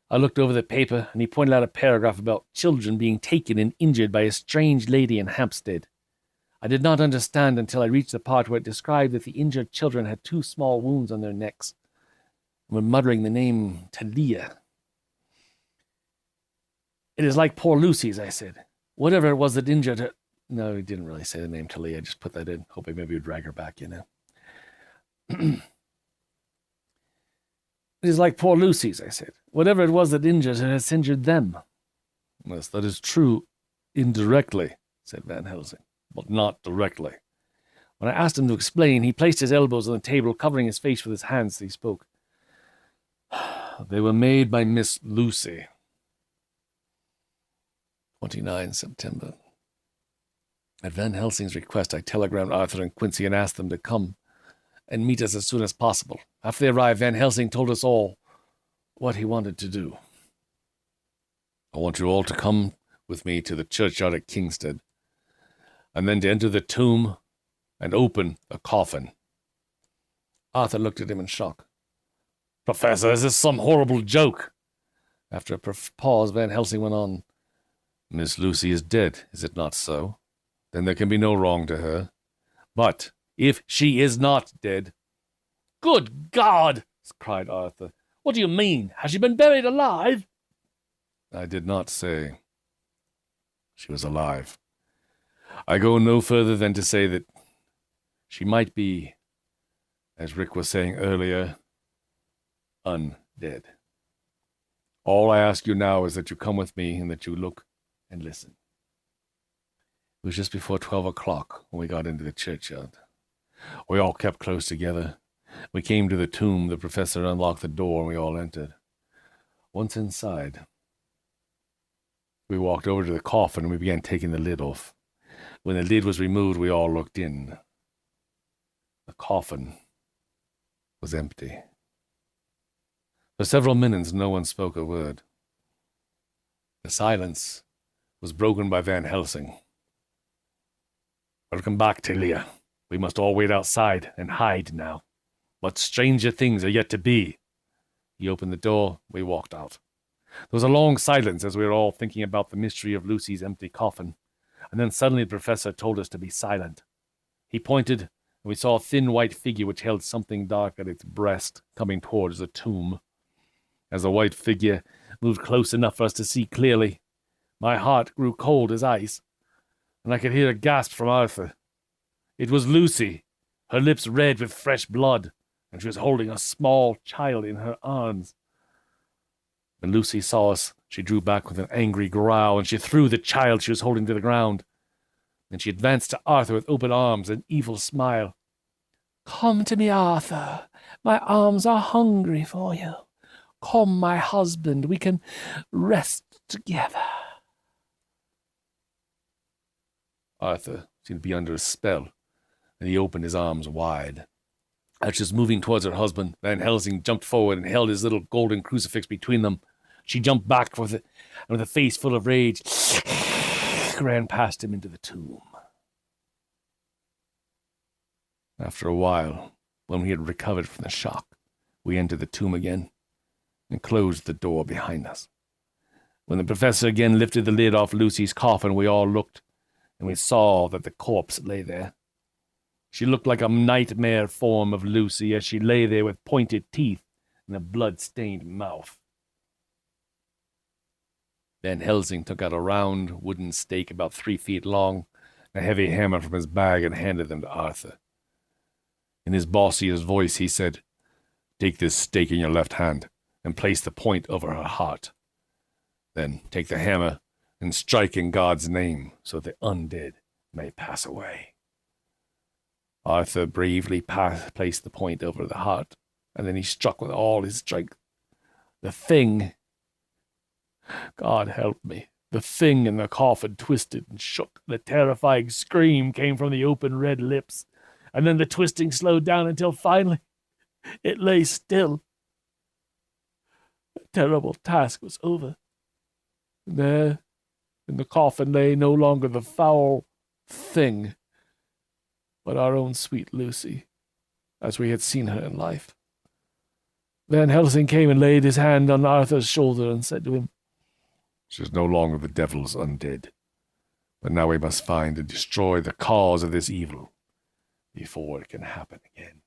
I looked over the paper, and he pointed out a paragraph about children being taken and injured by a strange lady in Hampstead. I did not understand until I reached the part where it described that the injured children had 2 small wounds on their necks, and were muttering the name Talia. It is like poor Lucy's, I said. Whatever it was that injured her... No, he didn't really say the name Talia. I just put that in, hoping maybe he'd drag her back, you know. It is like poor Lucy's, I said. Whatever it was that injured her has injured them. Yes, that is true indirectly, said Van Helsing, but not directly. When I asked him to explain, he placed his elbows on the table, covering his face with his hands as he spoke. They were made by Miss Lucy. 29 September. At Van Helsing's request, I telegrammed Arthur and Quincy and asked them to come and meet us as soon as possible. After they arrived, Van Helsing told us all what he wanted to do. I want you all to come with me to the churchyard at Kingstead, and then to enter the tomb and open a coffin. Arthur looked at him in shock. Professor, is this some horrible joke? After a pause, Van Helsing went on. Miss Lucy is dead, is it not so? Then there can be no wrong to her. But if she is not dead... Good God! Cried Arthur. What do you mean? Has she been buried alive? I did not say she was alive. I go no further than to say that she might be, as Rick was saying earlier, undead. All I ask you now is that you come with me and that you look and listen. It was just before 12 o'clock when we got into the churchyard. We all kept close together. We came to the tomb. The professor unlocked the door, and we all entered. Once inside, we walked over to the coffin, and we began taking the lid off. When the lid was removed, we all looked in. The coffin was empty. For several minutes, no one spoke a word. The silence was broken by Van Helsing. Welcome back, Talia. We must all wait outside and hide now. But stranger things are yet to be. He opened the door. We walked out. There was a long silence as we were all thinking about the mystery of Lucy's empty coffin. And then suddenly the professor told us to be silent. He pointed, and we saw a thin white figure which held something dark at its breast, coming towards the tomb. As the white figure moved close enough for us to see clearly, my heart grew cold as ice, and I could hear a gasp from Arthur. It was Lucy, her lips red with fresh blood, and she was holding a small child in her arms. When Lucy saw us, she drew back with an angry growl, and she threw the child she was holding to the ground. Then she advanced to Arthur with open arms and an evil smile. Come to me, Arthur. My arms are hungry for you. Come, my husband, we can rest together. Arthur seemed to be under a spell, and he opened his arms wide. As she was moving towards her husband, Van Helsing jumped forward and held his little golden crucifix between them. She jumped back with a face full of rage, ran past him into the tomb. After a while, when we had recovered from the shock, we entered the tomb again and closed the door behind us. When the professor again lifted the lid off Lucy's coffin, we all looked, and we saw that the corpse lay there. She looked like a nightmare form of Lucy as she lay there with pointed teeth and a blood-stained mouth. Van Helsing took out a round wooden stake about 3 feet long, and a heavy hammer from his bag, and handed them to Arthur. In his bossiest voice he said, "Take this stake in your left hand, and place the point over her heart. Then take the hammer and strike in God's name, so the undead may pass away." Arthur bravely placed the point over the heart, and then he struck with all his strength. The thing, God help me, the thing in the coffin twisted and shook. The terrifying scream came from the open red lips, and then the twisting slowed down until finally it lay still. The terrible task was over. And there, in the coffin, lay no longer the foul thing, but our own sweet Lucy, as we had seen her in life. Van Helsing came and laid his hand on Arthur's shoulder and said to him, "She is no longer the devil's undead, but now we must find and destroy the cause of this evil before it can happen again."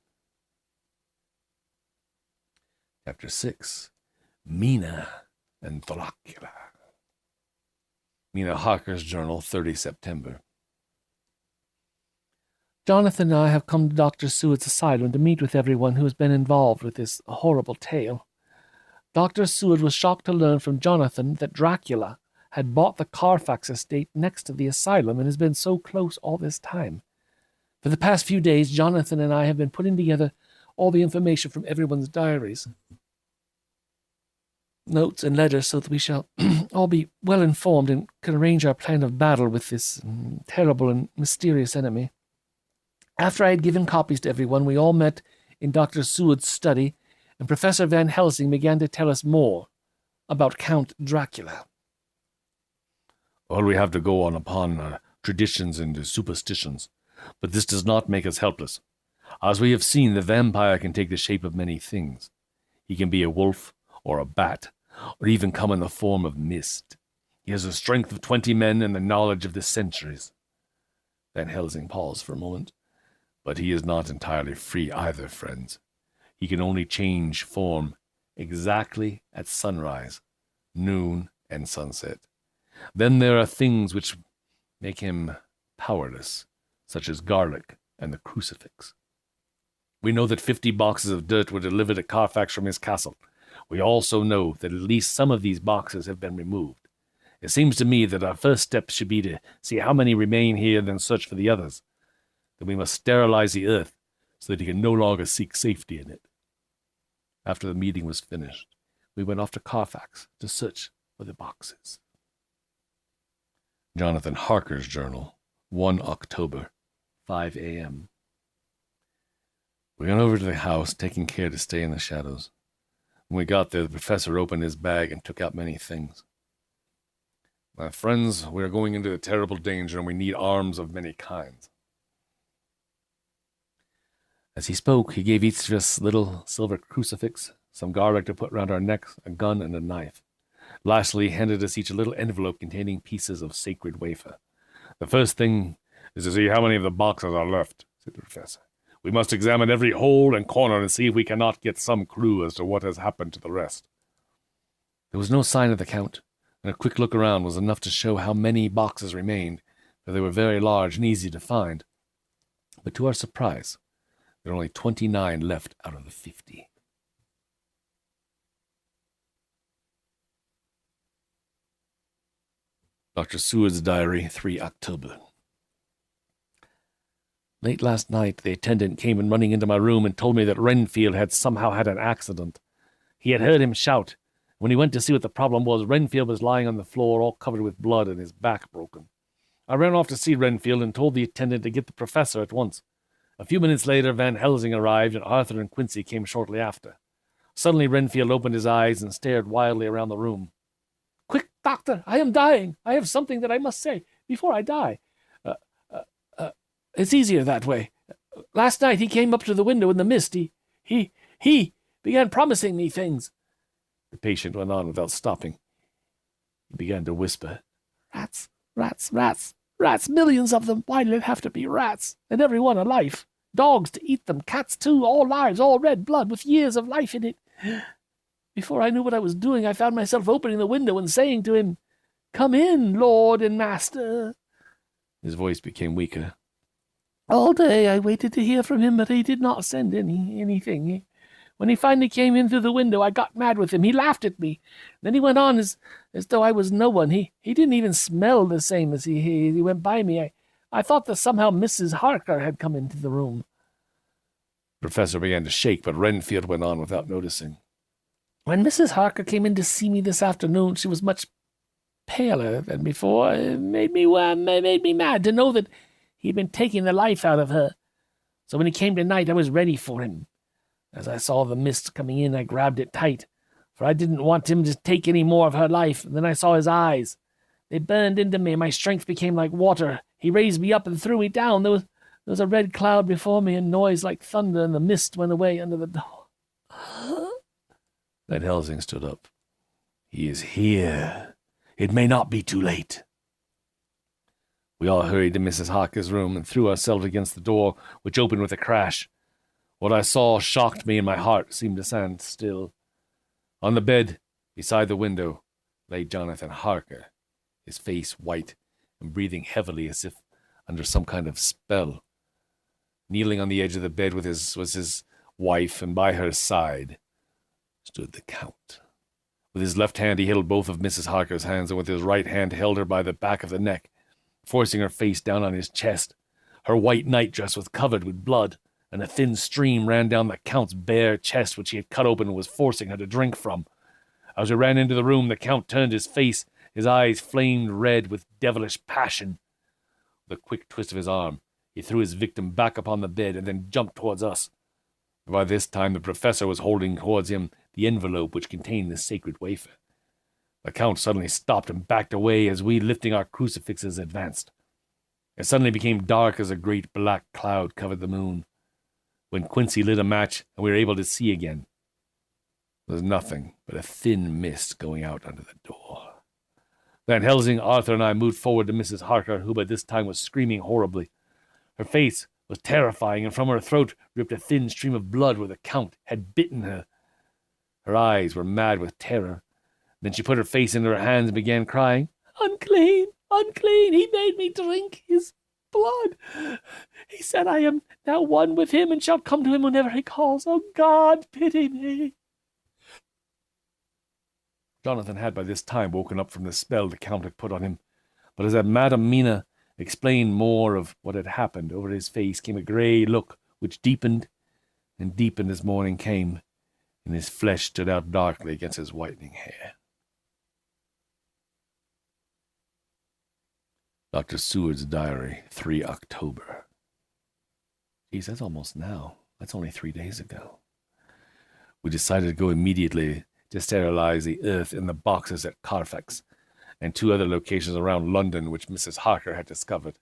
Chapter 6. Mina and Dracula. Mina Harker's journal, 30 September. Jonathan and I have come to Dr. Seward's asylum to meet with everyone who has been involved with this horrible tale. Dr. Seward was shocked to learn from Jonathan that Dracula had bought the Carfax estate next to the asylum and has been so close all this time. For the past few days, Jonathan and I have been putting together all the information from everyone's diaries, notes and letters, so that we shall all be well informed and can arrange our plan of battle with this terrible and mysterious enemy. After I had given copies to everyone, we all met in Dr. Seward's study, and Professor Van Helsing began to tell us more about Count Dracula. All we have to go on upon are traditions and superstitions, but this does not make us helpless. As we have seen, the vampire can take the shape of many things. He can be a wolf or a bat, or even come in the form of mist. He has the strength of 20 men and the knowledge of the centuries. Van Helsing paused for a moment. But he is not entirely free either, friends. He can only change form exactly at sunrise, noon, and sunset. Then there are things which make him powerless, such as garlic and the crucifix. We know that 50 boxes of dirt were delivered at Carfax from his castle. We also know that at least some of these boxes have been removed. It seems to me that our first step should be to see how many remain here, then search for the others. Then we must sterilize the earth so that he can no longer seek safety in it. After the meeting was finished, we went off to Carfax to search for the boxes. Jonathan Harker's journal, 1 October, 5 a.m. We went over to the house, taking care to stay in the shadows. When we got there, the professor opened his bag and took out many things. "My friends, we are going into a terrible danger, and we need arms of many kinds." As he spoke, he gave each of us a little silver crucifix, some garlic to put round our necks, a gun, and a knife. Lastly, he handed us each a little envelope containing pieces of sacred wafer. "The first thing is to see how many of the boxes are left," said the professor. "We must examine every hole and corner and see if we cannot get some clue as to what has happened to the rest." There was no sign of the Count, and a quick look around was enough to show how many boxes remained, for they were very large and easy to find. But to our surprise, there were only 29 left out of the 50. Dr. Seward's diary, 3 October. Late last night, the attendant came in running into my room and told me that Renfield had somehow had an accident. He had heard him shout. When he went to see what the problem was, Renfield was lying on the floor, all covered with blood and his back broken. I ran off to see Renfield and told the attendant to get the professor at once. A few minutes later, Van Helsing arrived, and Arthur and Quincy came shortly after. Suddenly, Renfield opened his eyes and stared wildly around the room. "Quick, doctor, I am dying. I have something that I must say before I die. It's easier that way. Last night he came up to the window in the mist. He began promising me things." The patient went on without stopping. He began to whisper. Rats, rats, rats, rats, millions of them. Why did it have to be rats? And every one alive. Dogs to eat them, cats too, all lives, all red blood, with years of life in it. Before I knew what I was doing, I found myself opening the window and saying to him, "Come in, Lord and Master." His voice became weaker. All day I waited to hear from him, but he did not send anything. When he finally came in through the window, I got mad with him. He laughed at me. Then he went on as though I was no one. He didn't even smell the same as he went by me. I thought that somehow Mrs. Harker had come into the room. The professor began to shake, but Renfield went on without noticing. When Mrs. Harker came in to see me this afternoon, she was much paler than before. It made me mad to know that he'd been taking the life out of her. So when he came tonight, I was ready for him. As I saw the mist coming in, I grabbed it tight, for I didn't want him to take any more of her life. And then I saw his eyes. They burned into me. My strength became like water. He raised me up and threw me down. There was a red cloud before me, and noise like thunder, and the mist went away under the door. Van Helsing stood up. "He is here. It may not be too late." We all hurried to Mrs. Harker's room and threw ourselves against the door, which opened with a crash. What I saw shocked me, and my heart seemed to stand still. On the bed, beside the window, lay Jonathan Harker, his face white and breathing heavily as if under some kind of spell. Kneeling on the edge of the bed was his wife, and by her side stood the Count. With his left hand he held both of Mrs. Harker's hands, and with his right hand held her by the back of the neck, forcing her face down on his chest. Her white nightdress was covered with blood, and a thin stream ran down the Count's bare chest, which he had cut open and was forcing her to drink from. As we ran into the room, the Count turned his face. His eyes flamed red with devilish passion. With a quick twist of his arm, he threw his victim back upon the bed and then jumped towards us. By this time the professor was holding towards him the envelope which contained the sacred wafer. The Count suddenly stopped and backed away as we, lifting our crucifixes, advanced. It suddenly became dark as a great black cloud covered the moon. When Quincy lit a match and we were able to see again, there was nothing but a thin mist going out under the door. Van Helsing, Arthur, and I moved forward to Mrs. Harker, who by this time was screaming horribly. Her face was terrifying, and from her throat dripped a thin stream of blood where the Count had bitten her. Her eyes were mad with terror. Then she put her face into her hands and began crying, "Unclean, unclean, he made me drink his blood. He said I am now one with him and shall come to him whenever he calls. Oh, God, pity me." Jonathan had by this time woken up from the spell the Count had put on him, but as Madame Mina explained more of what had happened, over his face came a grey look which deepened and deepened as morning came, and his flesh stood out darkly against his whitening hair. Dr. Seward's diary, 3 October. Geez, that's almost now. That's only 3 days ago. We decided to go immediately to sterilize the earth in the boxes at Carfax and 2 other locations around London which Mrs. Harker had discovered.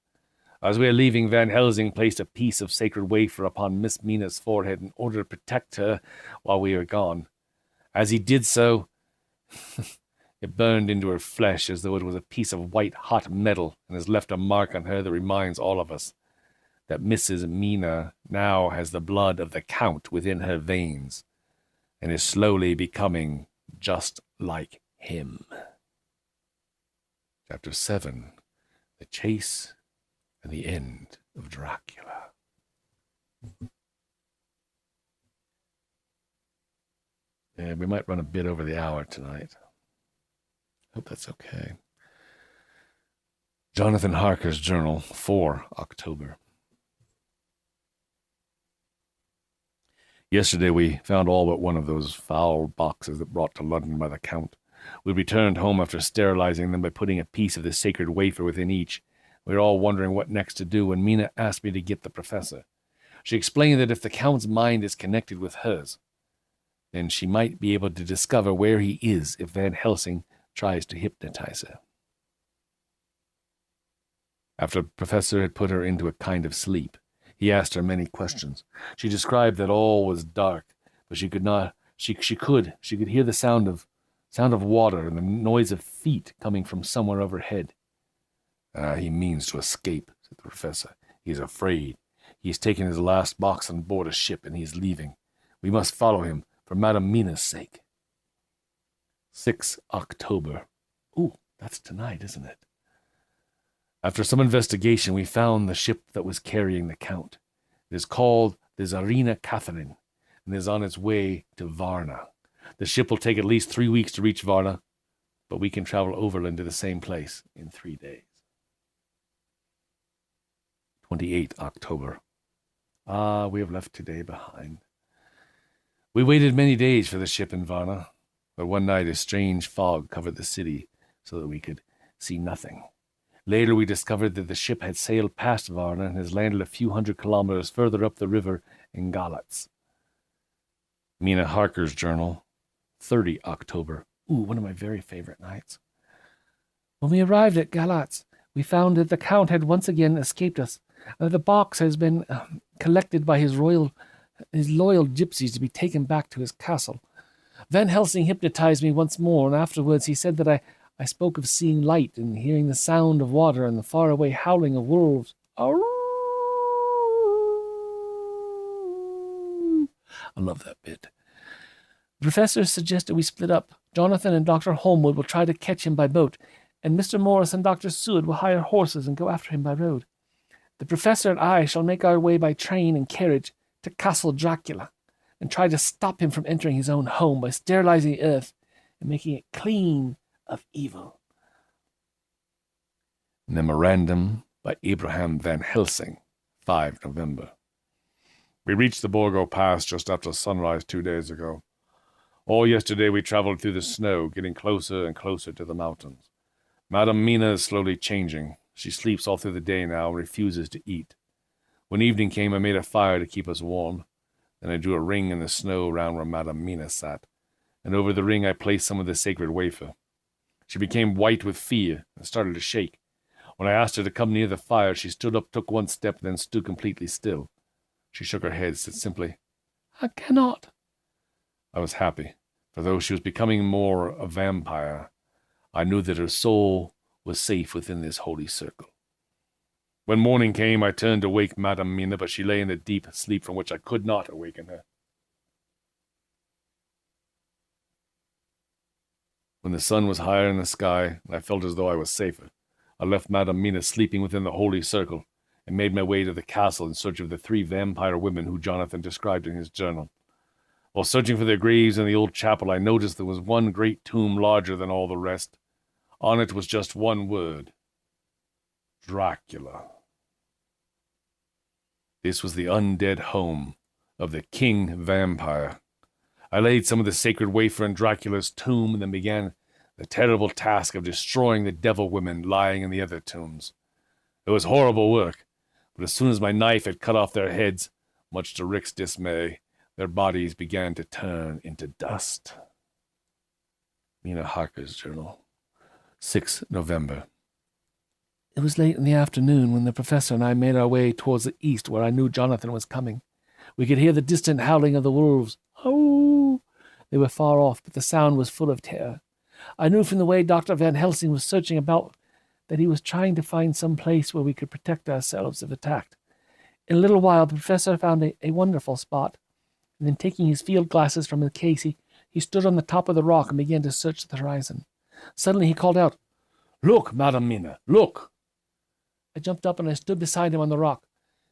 As we were leaving, Van Helsing placed a piece of sacred wafer upon Miss Mina's forehead in order to protect her while we were gone. As he did so, it burned into her flesh as though it was a piece of white-hot metal, and has left a mark on her that reminds all of us that Mrs. Mina now has the blood of the Count within her veins, and is slowly becoming just like him. Chapter 7. The Chase and the End of Dracula. Yeah, we might run a bit over the hour tonight. Hope that's okay. Jonathan Harker's journal, 4 October. Yesterday we found all but one of those foul boxes that brought to London by the Count. We returned home after sterilizing them by putting a piece of the sacred wafer within each. We were all wondering what next to do when Mina asked me to get the professor. She explained that if the Count's mind is connected with hers, then she might be able to discover where he is if Van Helsing tries to hypnotize her. After the professor had put her into a kind of sleep, he asked her many questions. She described that all was dark, but she could hear the sound of Sound of water and the noise of feet coming from somewhere overhead. He means to escape, said the professor. He is afraid. He has taken his last box on board a ship, and he is leaving. We must follow him, for Madame Mina's sake. 6 October. Ooh, that's tonight, isn't it? After some investigation, we found the ship that was carrying the Count. It is called the Tsarina Catherine, and is on its way to Varna. The ship will take at least 3 weeks to reach Varna, but we can travel overland to the same place in 3 days. 28 October. We have left today behind. We waited many days for the ship in Varna, but one night a strange fog covered the city so that we could see nothing. Later we discovered that the ship had sailed past Varna and has landed a few hundred kilometers further up the river in Galatz. Mina Harker's journal, 30 October. One of my very favorite nights. When we arrived at Galatz, we found that the Count had once again escaped us. The box has been collected by his loyal gypsies to be taken back to his castle. Van Helsing hypnotized me once more, and afterwards he said that I spoke of seeing light and hearing the sound of water and the faraway howling of wolves. I love that bit. The professor suggested we split up. Jonathan and Dr. Holmwood will try to catch him by boat, and Mr. Morris and Dr. Seward will hire horses and go after him by road. The professor and I shall make our way by train and carriage to Castle Dracula, and try to stop him from entering his own home by sterilizing the earth and making it clean of evil. Memorandum by Abraham Van Helsing, 5 November. We reached the Borgo Pass just after sunrise 2 days ago. All yesterday we traveled through the snow, getting closer and closer to the mountains. Madame Mina is slowly changing. She sleeps all through the day now and refuses to eat. When evening came, I made a fire to keep us warm. Then I drew a ring in the snow round where Madame Mina sat, and over the ring I placed some of the sacred wafer. She became white with fear and started to shake. When I asked her to come near the fire, she stood up, took one step, then stood completely still. She shook her head, said simply, "I cannot." I was happy, for though she was becoming more a vampire, I knew that her soul was safe within this holy circle. When morning came, I turned to wake Madame Mina, but she lay in a deep sleep from which I could not awaken her. When the sun was higher in the sky, and I felt as though I was safer, I left Madame Mina sleeping within the holy circle, and made my way to the castle in search of the 3 vampire women who Jonathan described in his journal. While searching for their graves in the old chapel, I noticed there was one great tomb larger than all the rest. On it was just one word: Dracula. This was the undead home of the king vampire. I laid some of the sacred wafer in Dracula's tomb and then began the terrible task of destroying the devil women lying in the other tombs. It was horrible work, but as soon as my knife had cut off their heads, much to Rick's dismay, their bodies began to turn into dust. Mina Harker's journal, 6 November. It was late in the afternoon when the professor and I made our way towards the east, where I knew Jonathan was coming. We could hear the distant howling of the wolves. Oh! They were far off, but the sound was full of terror. I knew from the way Dr. Van Helsing was searching about that he was trying to find some place where we could protect ourselves if attacked. In a little while, the professor found a wonderful spot, and then taking his field glasses from his case, he stood on the top of the rock and began to search the horizon. Suddenly he called out, "Look, Madame Mina, look!" I jumped up and I stood beside him on the rock.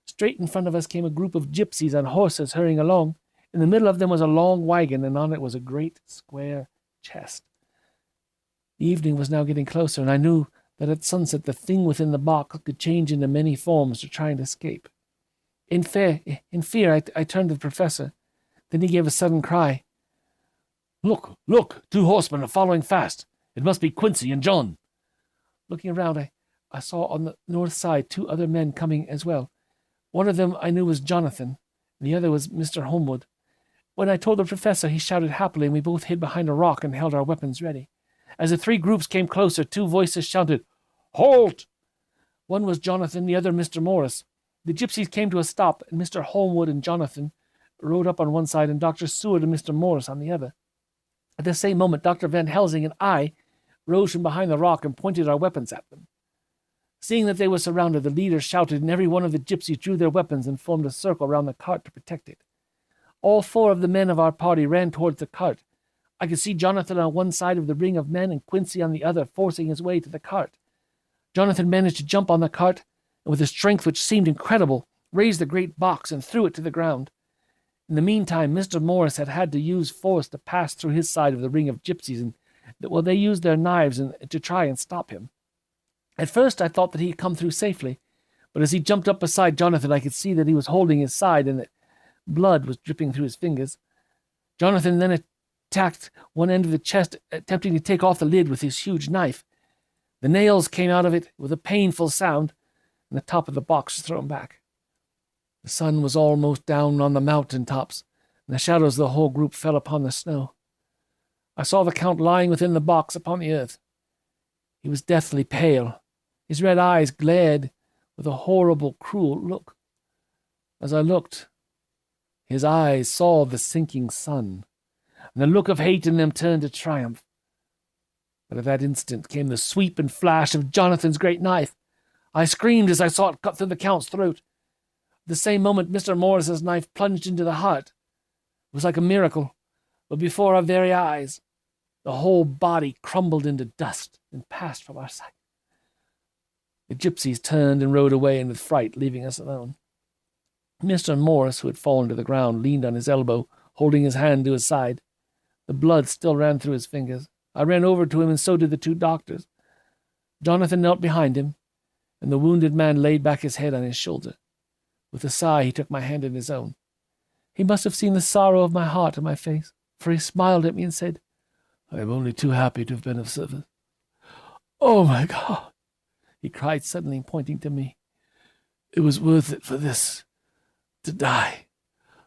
Straight in front of us came a group of gypsies on horses hurrying along. In the middle of them was a long wagon, and on it was a great square chest. The evening was now getting closer, and I knew that at sunset the thing within the box could change into many forms to try and escape. In fear, I turned to the professor. Then he gave a sudden cry. "Look, look! 2 horsemen are following fast. It must be Quincy and John." Looking around, I saw on the north side 2 other men coming as well. One of them I knew was Jonathan, and the other was Mr. Holmwood. When I told the professor, he shouted happily, and we both hid behind a rock and held our weapons ready. As the 3 groups came closer, 2 voices shouted, "Halt!" One was Jonathan, the other Mr. Morris. The gypsies came to a stop, and Mr. Holmwood and Jonathan rode up on one side, and Dr. Seward and Mr. Morris on the other. At the same moment, Dr. Van Helsing and I rose from behind the rock and pointed our weapons at them. Seeing that they were surrounded, the leaders shouted, and every one of the gypsies drew their weapons and formed a circle round the cart to protect it. All 4 of the men of our party ran towards the cart. I could see Jonathan on one side of the ring of men and Quincy on the other, forcing his way to the cart. Jonathan managed to jump on the cart, and with a strength which seemed incredible, raised the great box and threw it to the ground. In the meantime, Mr. Morris had to use force to pass through his side of the ring of gypsies, and they used their knives to try and stop him. At first I thought that he had come through safely, but as he jumped up beside Jonathan, I could see that he was holding his side and that blood was dripping through his fingers. Jonathan then attacked one end of the chest, attempting to take off the lid with his huge knife. The nails came out of it with a painful sound, and the top of the box was thrown back. The sun was almost down on the mountain tops, and the shadows of the whole group fell upon the snow. I saw the Count lying within the box upon the earth. He was deathly pale. His red eyes glared with a horrible, cruel look. As I looked, his eyes saw the sinking sun, and the look of hate in them turned to triumph. But at that instant came the sweep and flash of Jonathan's great knife. I screamed as I saw it cut through the Count's throat. At the same moment, Mr. Morris's knife plunged into the heart. It was like a miracle, but before our very eyes, the whole body crumbled into dust and passed from our sight. The gypsies turned and rode away in with fright, leaving us alone. Mr. Morris, who had fallen to the ground, leaned on his elbow, holding his hand to his side. The blood still ran through his fingers. I ran over to him, and so did the 2 doctors. Jonathan knelt behind him, and the wounded man laid back his head on his shoulder. With a sigh, he took my hand in his own. He must have seen the sorrow of my heart in my face, for he smiled at me and said, "I am only too happy to have been of service." "Oh, my God!" he cried suddenly, pointing to me. "It was worth it for this, to die.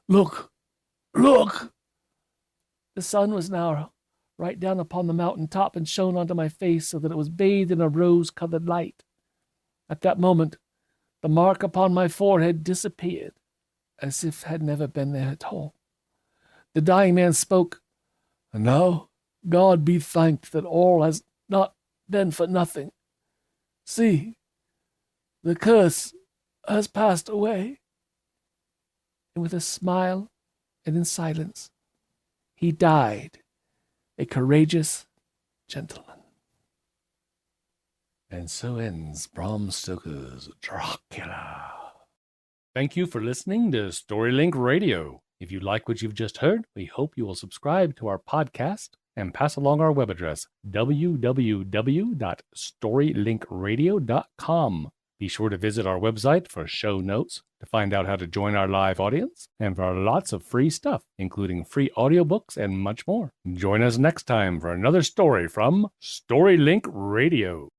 Look! Look!" The sun was now right down upon the mountain top and shone onto my face so that it was bathed in a rose-colored light. At that moment, the mark upon my forehead disappeared, as if it had never been there at all. The dying man spoke, "And now, God be thanked that all has not been for nothing. See, the curse has passed away." And with a smile and in silence, he died, a courageous gentleman. And so ends Bram Stoker's Dracula. Thank you for listening to StoryLink Radio. If you like what you've just heard, we hope you will subscribe to our podcast and pass along our web address, www.storylinkradio.com. Be sure to visit our website for show notes, to find out how to join our live audience, and for lots of free stuff, including free audiobooks and much more. Join us next time for another story from StoryLink Radio.